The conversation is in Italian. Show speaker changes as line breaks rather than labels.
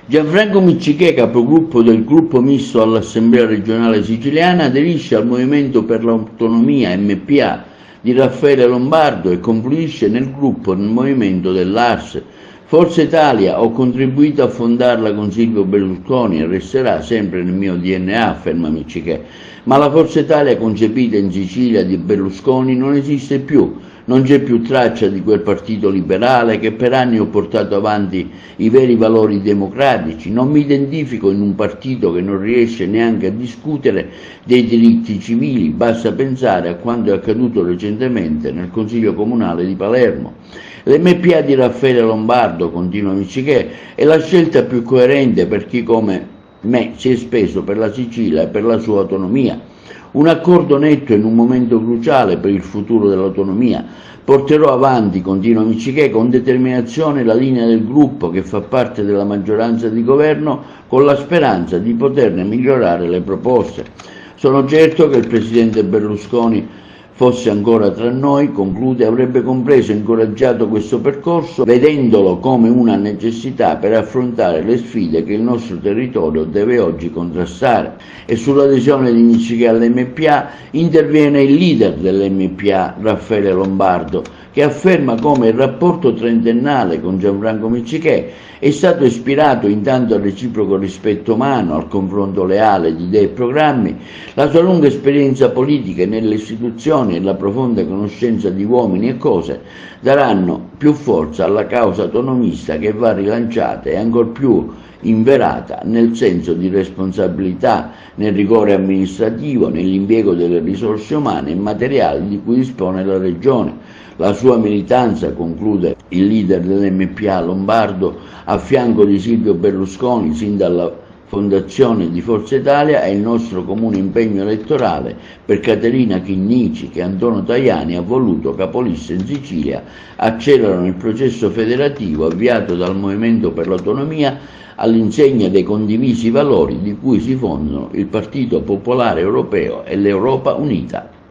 Gianfranco Miccichè, capogruppo del gruppo misto all'Assemblea regionale siciliana, aderisce al Movimento per l'Autonomia MPA di Raffaele Lombardo e confluisce nel gruppo nel movimento dell'ARS. Forza Italia, ho contribuito a fondarla con Silvio Berlusconi e resterà sempre nel mio DNA, afferma Miccichè. Ma la Forza Italia concepita in Sicilia di Berlusconi non esiste più. Non c'è più traccia di quel partito liberale che per anni ho portato avanti i veri valori democratici. Non mi identifico in un partito che non riesce neanche a discutere dei diritti civili. Basta pensare a quanto è accaduto recentemente nel Consiglio Comunale di Palermo. L'MPA di Raffaele Lombardo, continua Miccichè, è la scelta più coerente per chi come me si è speso per la Sicilia e per la sua autonomia. Un accordo netto in un momento cruciale per il futuro dell'autonomia. Porterò avanti, continua Miccichè, con determinazione la linea del gruppo che fa parte della maggioranza di governo, con la speranza di poterne migliorare le proposte. Sono certo che il presidente Berlusconi fosse ancora tra noi, conclude, avrebbe compreso e incoraggiato questo percorso, vedendolo come una necessità per affrontare le sfide che il nostro territorio deve oggi contrastare. E sull'adesione di Miccichè all'MPA interviene il leader dell'MPA, Raffaele Lombardo, che afferma come il rapporto trentennale con Gianfranco Miccichè è stato ispirato intanto al reciproco rispetto umano, al confronto leale di idee e programmi, la sua lunga esperienza politica nelle istituzioni e la profonda conoscenza di uomini e cose daranno più forza alla causa autonomista che va rilanciata e ancor più inverata nel senso di responsabilità, nel rigore amministrativo, nell'impiego delle risorse umane e materiali di cui dispone la Regione. La sua militanza, conclude il leader dell'MPA Lombardo, a fianco di Silvio Berlusconi sin dalla fondazione di Forza Italia, è il nostro comune impegno elettorale per Caterina Chinnici, che Antonio Tajani ha voluto capolista in Sicilia, accelerano il processo federativo avviato dal Movimento per l'Autonomia all'insegna dei condivisi valori di cui si fondano il Partito Popolare Europeo e l'Europa Unita.